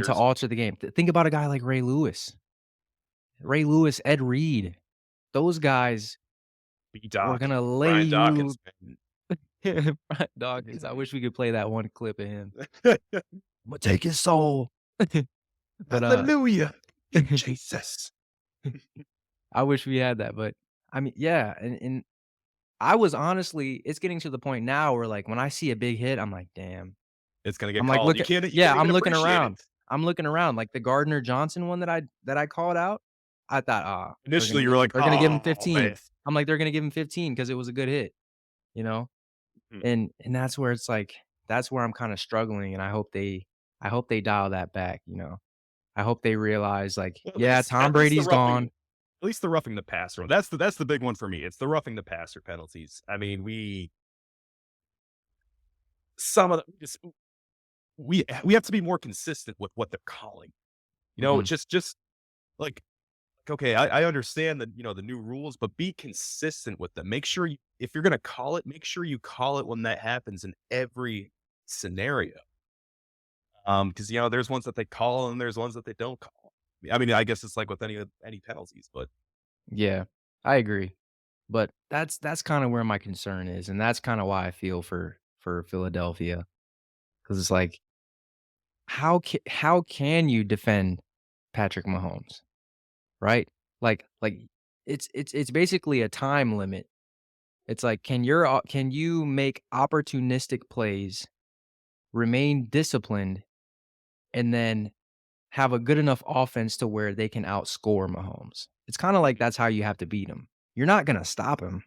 to defenders. alter the game. Think about a guy like Ray Lewis. Ray Lewis, Ed Reed. Those guys were B-Doc, gonna lay Brian you. Dawkins, Brian Dawkins, I wish we could play that one clip of him. man. "Imma take his soul." But, Hallelujah, Jesus. I wish we had that, but, I mean, yeah, and I was honestly it's getting to the point now where, like, when I see a big hit, I'm like, "Damn." It's gonna get I'm like, called. "Look You at" can't you yeah, can't I'm even looking appreciate around. it. I'm looking around, like, the Gardner Johnson one that I called out, I thought, "Ah, Initially, you were like, they're gonna give him "Oh, 15." man." I'm like, "They're gonna give him 15 because it was a good hit," you know? Mhm. And that's where it's like that's where I'm kinda struggling, and I hope they dial that back, you know? I hope they realize, like, Well, yeah, Tom at least the Brady's roughing gone. the passer one. That's the big one for me. It's the roughing the passer penalties. I mean, some of the just we have to be more consistent with what they're calling. Mhm. Just like, okay, I understand that, the new rules, but be consistent with them. Make sure if you're gonna call it, make sure you call it when that happens in every scenario. Because there's ones that they call and there's ones that they don't call. I mean, I guess it's like with any penalties, but Yeah, I agree. But that's kinda where my concern is, and that's kinda why I feel for Philadelphia, because it's like, how can you defend Patrick Mahomes, right? Like, it's basically a time limit. It's like, can you make opportunistic plays, remain disciplined, and then have a good enough offense to where they can outscore Mahomes? It's kinda like that's how you have to beat him. You're not gonna stop him.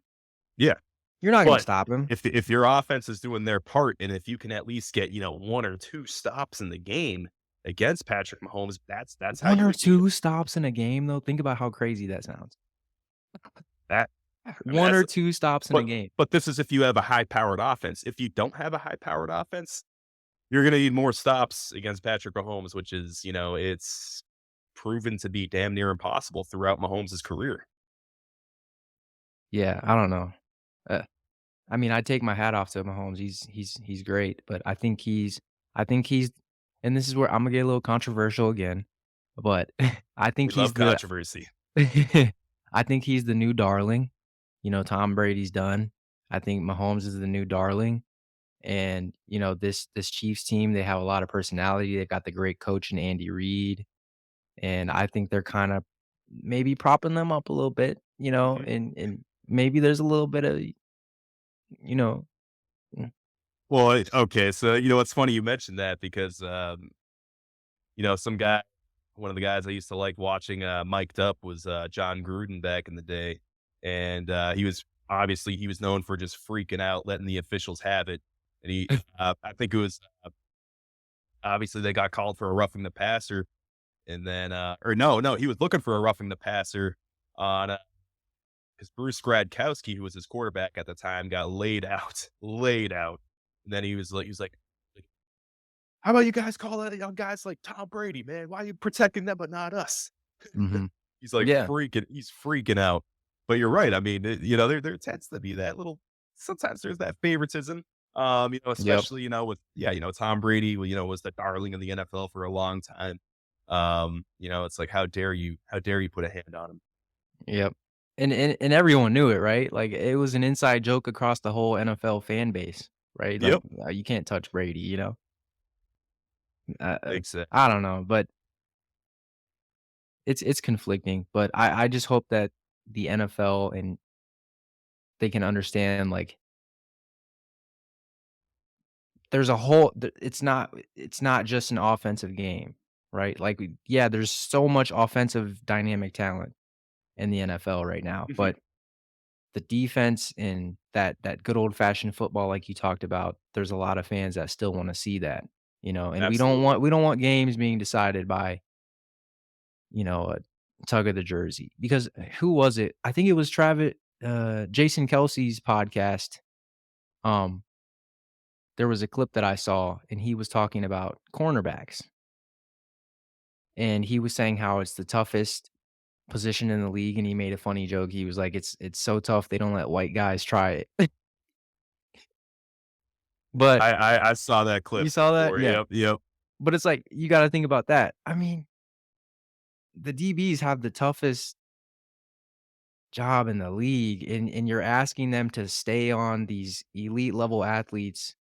yeah. You're not gonna But stop him. if your offense is doing their part, and if you can at least get, 1 or 2 stops in the game against Patrick Mahomes, that's how 1 you or would beat him. 2 stops in a game, though, think about how crazy that sounds. That I mean, 1 or 2 stops in a but game. this is if you have a high-powered offense. If you don't have a high-powered offense, you're gonna need more stops against Patrick Mahomes, which is, it's proven to be damn near impossible throughout Mahomes' career. Yeah, I don't know. Uh, I mean, I take my hat off to Mahomes. He's great, but I think he's and this is where I'm gonna get a little controversial again, but I We think he's love the controversy. I think he's the new darling. Tom Brady's done. I think Mahomes is the new darling, and, this Chiefs team, they have a lot of personality. They got the great coach in Andy Reid, and I think they're kinda maybe propping them up a little bit, Mhm. and maybe there's a little bit of, you know mm, Well, okay, so, it's funny you mentioned that because, some guy one of the guys I used to like watching, mic'd up was, John Gruden back in the day, and, he was known for just freaking out, letting the officials have it, and I think it was, obviously they got called for a roughing the passer, and then, or no, he was looking for a roughing the passer on, 'cause Bruce Gradkowski, who was his quarterback at the time, got laid out, laid out, and then he was like, "How about you guys call that on guys like Tom Brady, man? Why are you protecting them but not us?" mhm. He's like Yeah, he's freaking out. But you're right. I mean, there tends to be that little sometimes there's that favoritism. yep, Especially, with Tom Brady, was the darling of the NFL for a long time. It's like how dare you put a hand on him? yep. And everyone knew it, right? Like, it was an inside joke across the whole NFL fan base, right? Like, Yep. you can't touch Brady, you know? Exactly. I don't know, but it's conflicting, but I just hope that the NFL and they can understand, like, there's a whole it's not just an offensive game, right? Like, yeah, there's so much offensive dynamic talent in the NFL right now, but the defense and that good old fashioned football like you talked about, there's a lot of fans that still wanna see that, and Absolutely. we don't want games being decided by, you know, tug of the jersey because who was it? I think it was Jason Kelsey's podcast. Um, there was a clip that I saw, and he was talking about cornerbacks, and he was saying how it's the toughest position in the league, and he made a funny joke. He was like, it's so tough they don't let white guys try it." But I saw that you clip saw that? before. Yeah. Yep, yep. But it's like, you gotta think about that. I mean, the DBs have the toughest job in the league, and you're asking them to stay on these elite level athletes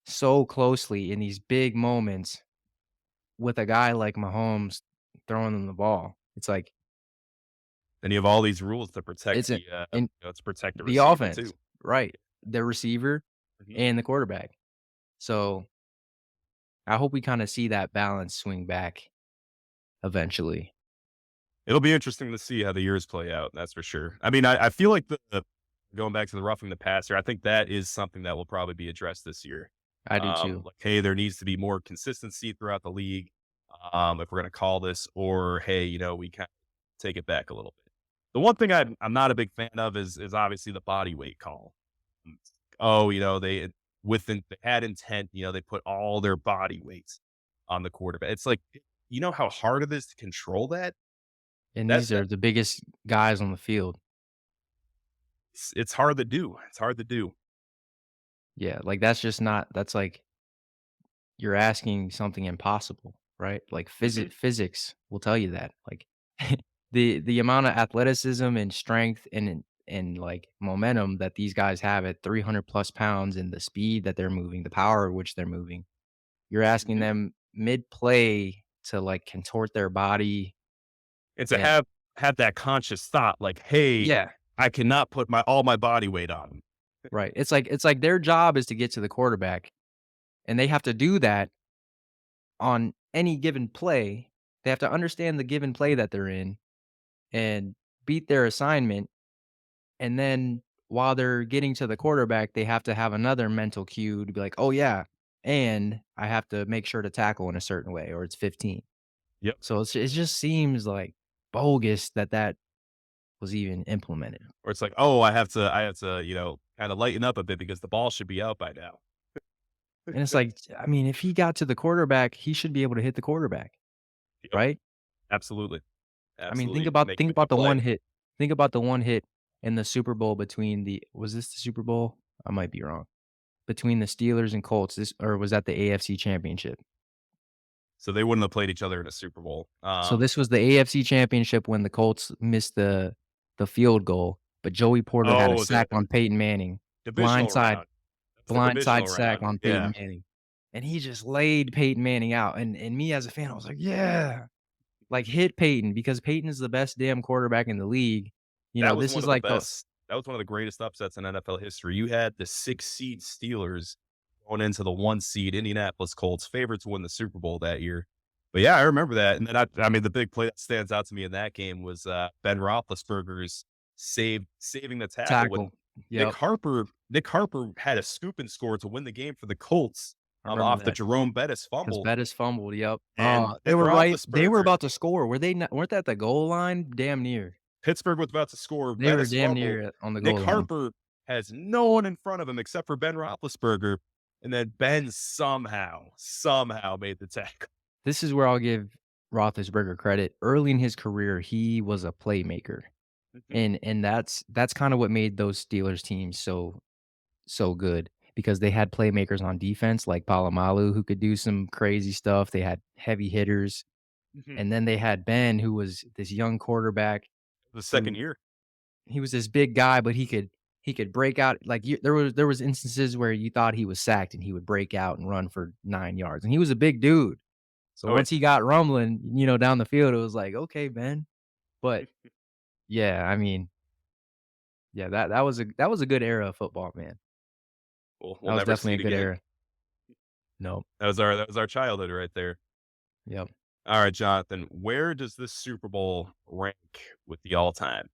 so closely in these big moments with a guy like Mahomes throwing them the ball. It's like, And you have all these rules to protect it's an in to protect the the receiver offense, too. right, the receiver Mhm. and the quarterback. So, I hope we kinda see that balance swing back eventually. It'll be interesting to see how the years play out, that's for sure. I mean, I feel like the going back to the roughing the passer, I think that is something that will probably be addressed this year. I do too. Like, hey, there needs to be more consistency throughout the league, if we're gonna call this, or hey, we kind of take it back a little bit. The one thing I'm not a big fan of is obviously the body weight call. Mm, Oh, they had intent, they put all their body weights on the quarterback. It's like, you know how hard it is to control that? And That these are the biggest guys on the field. it's hard to do. It's hard to do. Yeah, like, that's just not that's like you're asking something impossible, right? Like, Mhm. physics will tell you that. Like, the amount of athleticism and strength and, like, momentum that these guys have at 300 plus pounds and the speed that they're moving, the power at which they're moving, you're asking Mhm. them mid-play to, like, contort their body And to and have that conscious thought like, "Hey, yeah, I cannot put my body weight on." right. It's like their job is to get to the quarterback, and they have to do that on any given play. They have to understand the given play that they're in and beat their assignment, and then while they're getting to the quarterback, they have to have another mental cue to be like, "Oh, yeah, and I have to make sure to tackle in a certain way, or it's 15." Yep. So it just seems, like, bogus that that was even implemented, Or it's like, "Oh, I have to, kinda lighten up a bit because the ball should be out by now." and it's like, I mean, if he got to the quarterback, he should be able to hit the quarterback, Yep. right? Absolutely. I mean, Absolutely. Make think make a about the play. one hit. Think about the one hit in the Super Bowl between the was this the Super Bowl? I might be wrong. Between the Steelers and Colts, this or was that the AFC Championship? So they wouldn't have played each other in a Super Bowl. So this was the AFC Championship when the Colts missed the field goal, but Joey Porter had a Oh, sack the on Peyton Manning. divisional Blindside round. That's the divisional blindside sack round. on Yeah. Peyton Manning. And he just laid Peyton Manning out, and me as a fan, I was like, "Yeah." Like, hit Peyton because Peyton is the best damn quarterback in the league. That was This one is of the like the best that was one of the greatest upsets in NFL history. You had the 6 seed Steelers going into the 1 seed Indianapolis Colts, favorites to win the Super Bowl that year. But yeah, I remember that. And then I mean, the big play that stands out to me in that game was Ben Roethlisberger's saving the tackle when tackle. Yep, Nick Harper had a scoop and score to win the game for the Colts I remember off the that Jerome Bettis 'cause fumble. Bettis fumbled, yep. And They Nick were right they were Roethlisberger, about to score. Were they not weren't they at the goal line? Damn near. Pittsburgh was about to score. They were Bettis damn fumbled. near on the Nick goal line. Harper has no one in front of him except for Ben Roethlisberger, and then Ben somehow made the tackle. This is where I'll give Roethlisberger credit. Early in his career, he was a playmaker, Mhm, and that's kinda what made those Steelers teams so good because they had playmakers on defense like Polamalu who could do some crazy stuff. They had heavy hitters, mhm. and then they had Ben who was this young quarterback The second who year. he was this big guy, but he could break out like there was instances where you thought he was sacked and he would break out and run for 9 yards, and he was a big dude. So Oh, yeah. once he got rumbling, down the field, it was like, "Okay, Ben." But yeah, I mean, yeah, that was a good era of football, man. We'll That was never see definitely it a good again. era. No. That was our childhood right there. Yep. All right, Jonathan, where does this Super Bowl rank with the all-time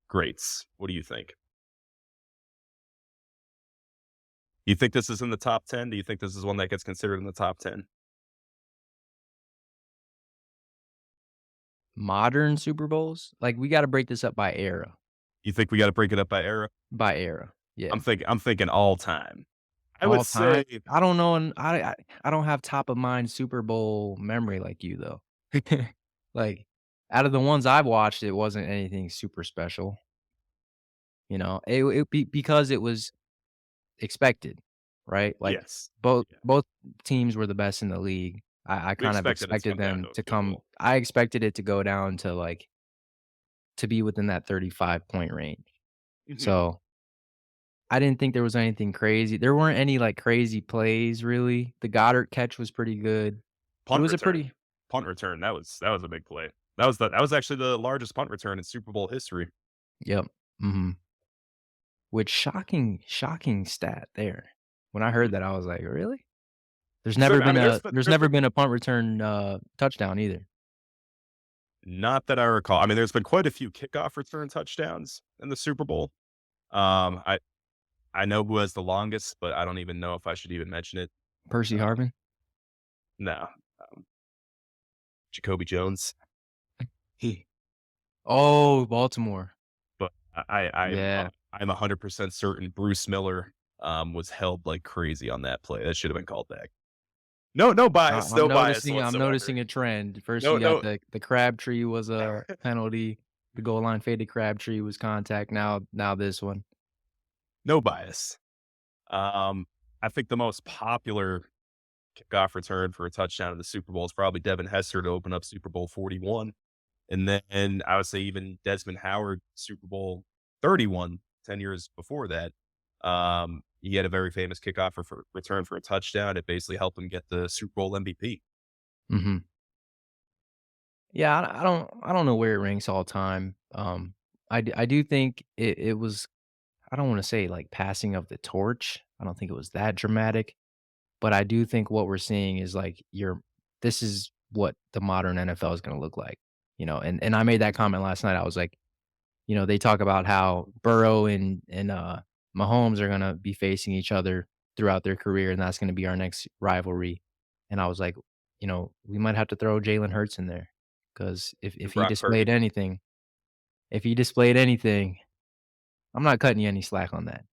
greats? What do you think? You think this is in the top 10? Do you think this is one that gets considered in the top 10? modern Super Bowls, like, we gotta break this up by era. You think we got to break it up by era? By era. Yeah. I'm thinking all time. I would All time? say I don't know, and I don't have top of mind Super Bowl memory like you, though. Like, out of the ones I've watched, it wasn't anything super special, you know? Because it was expected, right? Like, yes. both Yeah. both teams were the best in the league. I We kind of expected it to expected come down them to a to field come goal. I expected it to go down to, like to be within that 35-point range. Mhm. So, I didn't think there was anything crazy. There weren't any, like, crazy plays, really. The Goddard catch was pretty good. It Punt was a return. pretty Punt return. That was a big play. That was actually the largest punt return in Super Bowl history. Yep. Mhm. Which shocking stat there. When I heard Mhm. that, I was like, "Really?" I mean, There's there's never been been a punt return, touchdown either. not that I recall. I mean, there's been quite a few kickoff return touchdowns in the Super Bowl. Um, I I know who has the longest, but I don't even know if I should even mention it. Percy Uh, Harvin? no, um, Jacoby Jones. He, Oh, Baltimore. but Yeah. I'm 100% certain Bruce Miller was held like crazy on that play. That should have been called back. No bias I'm whatsoever. noticing a trend. First, No, you got no, the Crabtree was a penalty. The goal line faded Crabtree was contact. Now this one. no bias. Um, I think the most popular kickoff return for a touchdown in the Super Bowl is probably Devin Hester to open up Super Bowl 41. And then I would say even Desmond Howard, Super Bowl 31, 10 years before that. He had a very famous kickoff return for a touchdown. It basically helped him get the Super Bowl MVP. Mhm. Yeah, I don't know where it ranks all time. I do think it was I don't wanna say, like, passing of the torch. I don't think it was that dramatic, but I do think what we're seeing is, like, this is what the modern NFL is gonna look like, you know, and I made that comment last night. I was like, you know, they talk about how Burrow and Mahomes are gonna be facing each other throughout their career, and that's gonna be our next rivalry, and I was like, you know, we might have to throw Jalen Hurts in there because And Brock Purdy. if he displayed anything, I'm not cutting you any slack on that.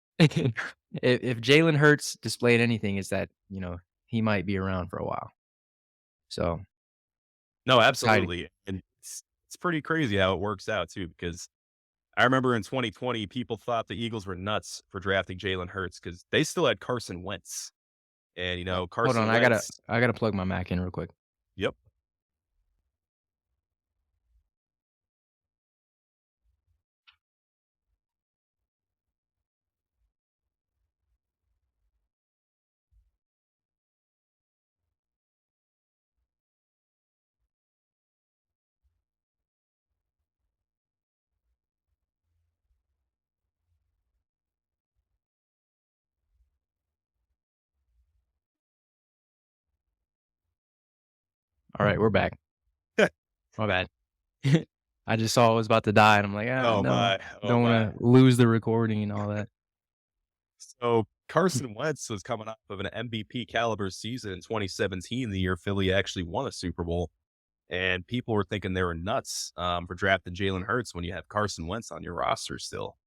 If Jalen Hurts displayed anything, it's that, you know, he might be around for a while. So, No, exciting. absolutely. And it's pretty crazy how it works out too, because I remember in 2020, people thought the Eagles were nuts for drafting Jalen Hurts because they still had Carson Wentz. And, Hold on, Carson Wentz. I gotta plug my Mac in real quick. Yep. Alright, we're back. My bad. I just saw it was about to die, and I'm like, "Ah, Oh no. my. Oh Don't my. wanna lose the recording and all that." So Carson Wentz was coming off of an MVP caliber season in 2017, the year Philly actually won a Super Bowl. And people were thinking they were nuts for drafting Jalen Hurts when you have Carson Wentz on your roster still.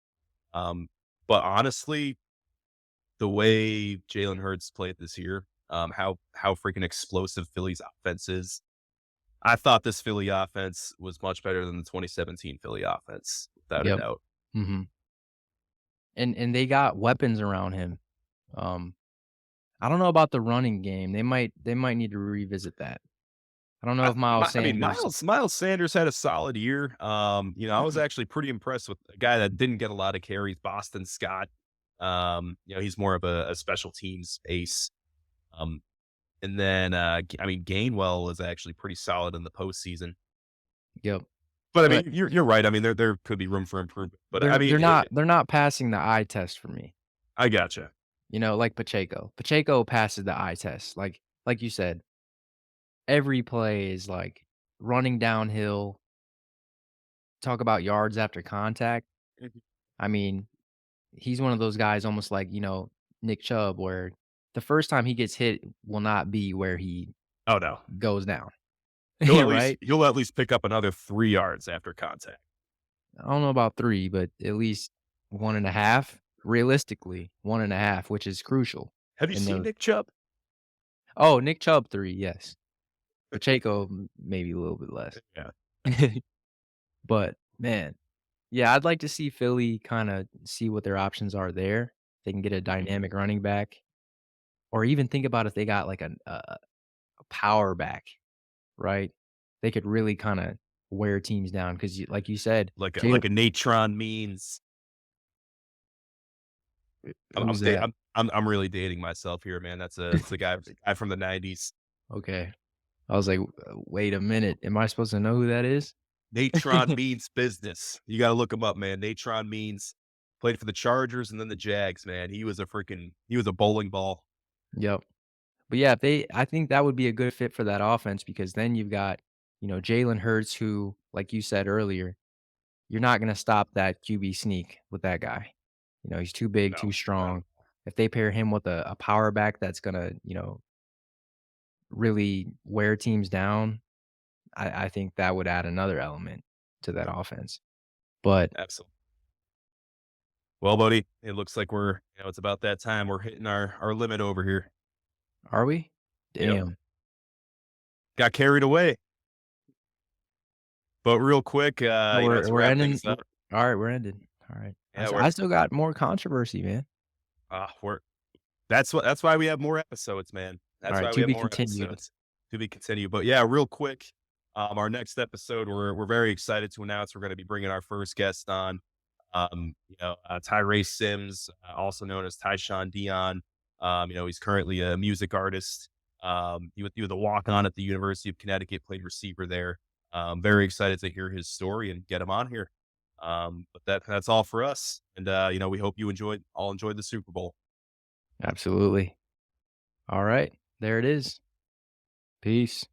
Um, but honestly, the way Jalen Hurts played this year, how freaking explosive Philly's offense is. I thought this Philly offense was much better than the 2017 Philly offense, without a Yep. doubt. Mhm. And they got weapons around him. Um, I don't know about the running game. They might need to revisit that. I don't know if Miles I mean, Sanders Miles Sanders had a solid year. I was actually pretty impressed with a guy that didn't get a lot of carries, Boston Scott. He's more of a special teams ace. Um, and then I mean, Gainwell was actually pretty solid in the postseason. Yep. But I But mean, you're right. I mean, there could be room for improvement. But I mean, they're not passing the eye test for me, I gotcha. you know, like Pacheco. Pacheco passes the eye test. Like you said, every play is, like, running downhill, talk about yards after contact. Mhm. I mean, he's one of those guys almost like, you know, Nick Chubb, where the first time he gets hit will not be where he Oh no, goes down. right? He'll at least pick up another 3 yards after contact. I don't know about 3, but at least 1.5, realistically, 1.5, which is crucial Have you in seen those. Nick Chubb? Oh, Nick Chubb 3, yes. Pacheco, maybe a little bit less. Yeah. But, man, yeah, I'd like to see Philly kinda see what their options are there. They can get a dynamic running back, or even think about if they got, like, a power back, right? They could really kinda wear teams down because, like you said, Like Jalen. a Natron Means. Who's that? I'm really dating myself here, man. That's a guy from the '90s. Okay. I was like, Wait a minute, am I supposed to know who that is?" Natron Means business. You gotta look him up, man. Natron Means played for the Chargers and then the Jags, man. He was a bowling ball. Yep. But, yeah, if they I think that would be a good fit for that offense because then you've got, Jalen Hurts who, like you said earlier, you're not gonna stop that QB sneak with that guy. He's too big, No, too not strong. at If they pair him with a power back that's gonna, really wear teams down, I think that would add another element to that offense. But absolutely. Well, buddy, it looks like it's about that time. We're hitting our limit over here. are we? Yep. Damn. Got carried away. But real quick, No, to we're wrap ending things up. alright, we're ending. Alright. Yeah, I still got more controversy, man. we're that's why we have more episodes, man. That's Alright, why we to have be more continued. episodes to be continued. But yeah, real quick, our next episode, we're very excited to announce we're going to be bringing our first guest on. Tyrese Sims, also known as Tyshawn Dion. He's currently a music artist. He was a walk on at the University of Connecticut, played receiver there. Very excited to hear his story and get him on here. But that's all for us. And we hope you enjoyed the Super Bowl. Absolutely. Alright, there it is. Peace.